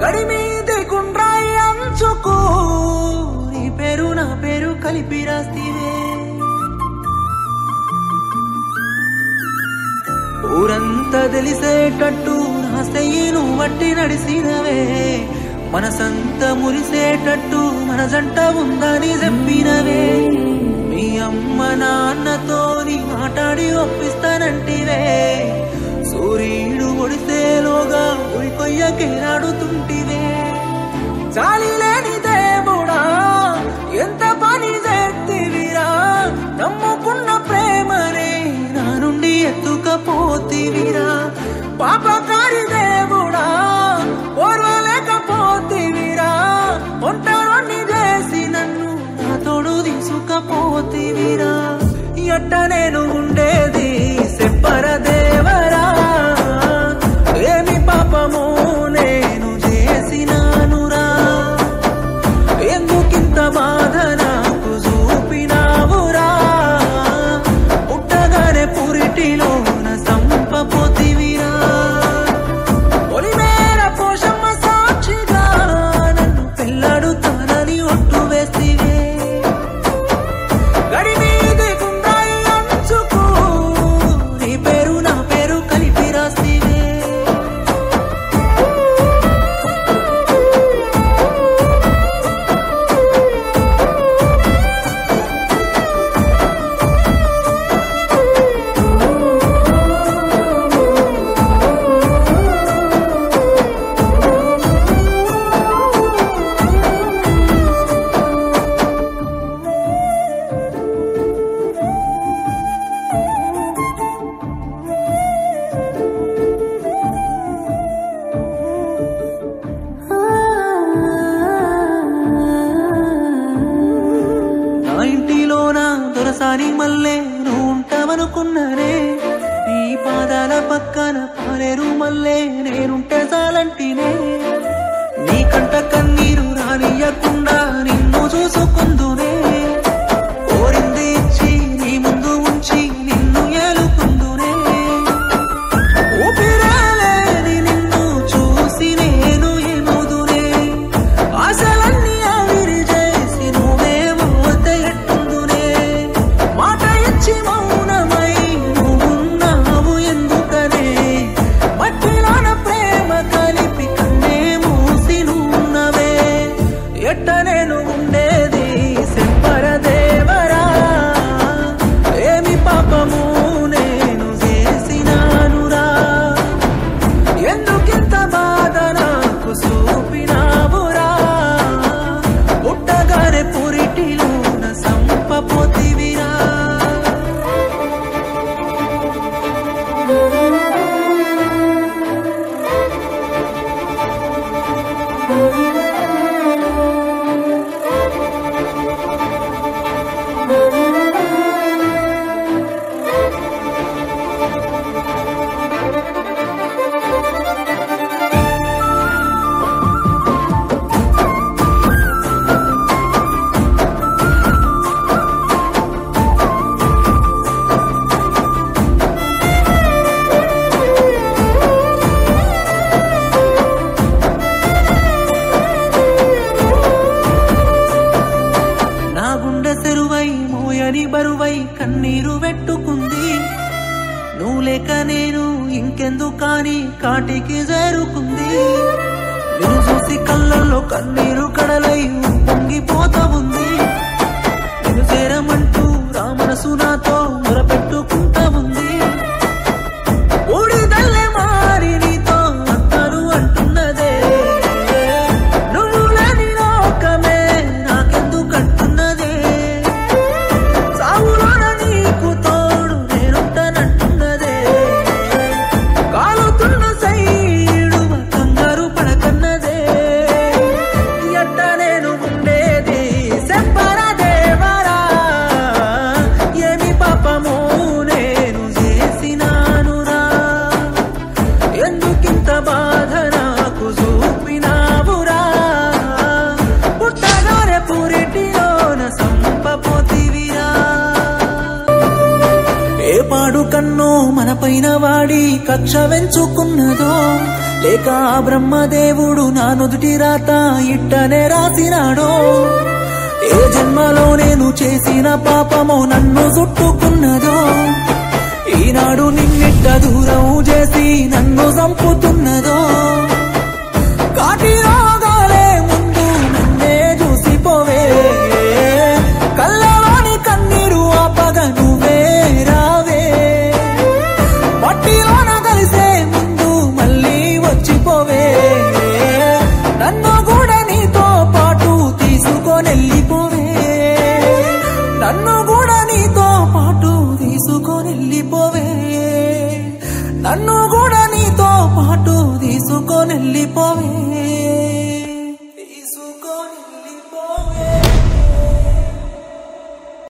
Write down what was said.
గడిమీది గుండ్రాయి అంచుకు నీ పేరు నా పేరు కలిపి రాస్తివే ఊరంతా తెలిసేటట్టు నా చెయ్యిను వట్టి నడిసినవే మనసంతా మురిసేటట్టు మన జంట ఉందని చెప్పినవే మీ అమ్మ నాన్నతోని మాట్లాడి ఒప్పిస్తానంటివే సూర్యుడు ఒడిసేలోగా ఉల్కొయ్యకేలాడుతుంటివే చాలి లేని దేవుడా ఎంత పని చేతివిరా నమ్ముకున్న ప్రేమనే నా నుండి ఎత్తుకపోతివిరా పాపకారి దేవుడా ఓర్వలేకపోతివిరా ఒంటరిని చేసి నన్ను నా తోడు తీసుకపోతివిరా ఎట్ట నేను ఉండేది చెప్పర దేవరా ఏమి పాపము నేను చేసినానురా ఎందుకింత బాధ నాకు చూపినావురా పుట్టగానే పురిటిలోన సంపపోతివిరా పొలిమేర పోషమ్మ సాక్షిగా నన్ను పెళ్ళాడుతానని ఒట్టు వేస్తివే గడిమీది గుండ్రాయి అంచుకు నీ పేరు నా పేరు కలిపి రాస్తివే దొరసాని మల్లె నువ్వు ఉంటావనుకున్నానే నీ పాదాల పక్కన పాలేరు మల్లె నేనుంటే చాలంటినే నీ కంట కన్నీరు రానియకుండా నిన్ను చూసుకుందునే కోరింది ఇచ్చి నీ ముందు ఉంచి నిన్ను ఏలుకుందునే ఊపిరాలేని నిన్ను చూసి నేను ఏమోదునే ఆశలన్నీ ఆవిరి చేసి నువ్వే మోతెట్టుందునే మాట ఇచ్చి మౌనమై నువ్వున్నావు ఎందుకనే మట్టిలోన ప్రేమ కలిపి కన్నే మూసి నున్నవే ఎట్ట నేను ఉండేది చెప్పర దేవరా ఏమి పాపము నేను చేసినానురా ఎందుకింత బాధ నాకు చూపినావురా పుట్టగానే పురిటిలోన సంపపోతివిరా నా గుండె చెరువై మోయని బరువై కన్నీరు పెట్టుకుంది నువ్వు లేక నేను ఇంకెందుకు కాని కాటికి చేరుకుంది నిన్ను చూసి కళ్ళల్లో కన్నీరు కడలై పొంగిపోతా ఉంది నిన్ను చేరమంటూ రామనసు నాతో మొరపెట్టుకుంటా ఉంది ఊడిదల్లే మారి నీతో అత్తరు అంటున్నదే నువ్వు లేని లోకమే నాకెందుకంటున్నదే సావులోన నీకు తోడు నేనుంటానంటున్నదే కాలుతున్న సైడు కంగారు పడకన్నదే ఎట్ట నేను ఉండేది చెప్పర దేవరా ఏమి పాపము నేను చేసినానురా ఎందుకింత బాధ నాకు చూపినావురా పుట్టగానే పురిటిలోన సంపపోతివిరా ఏ పాడు కన్నో మన పైన వాడి కక్ష వెంచుకున్నదో లేక బ్రహ్మదేవుడు నా నుదుటి రాత ఇట్టనే రాసినాడో ఏ జన్మలో నేను చేసిన పాపమో నన్ను చుట్టుకున్నదో ఈనాడు నిన్నిట్ట దూరం చేసి నన్ను చంపుతున్నదో కాటి రోగాలే ముందు నన్నే చూసిపోవే కళ్ళలోని కన్నీరు ఆపగ నువ్వే రావే మట్టిలోన కలిసే ముందు మళ్ళీ వచ్చిపోవే నన్ను కూడా నీతో పాటు తీసుకొనెళ్ళిపోవే నన్ను కూడా నీతో పాటు తీసుకొనెళ్ళిపోవే నన్ను కూడా నీతో పాటు తీసుకొనెళ్ళిపోవే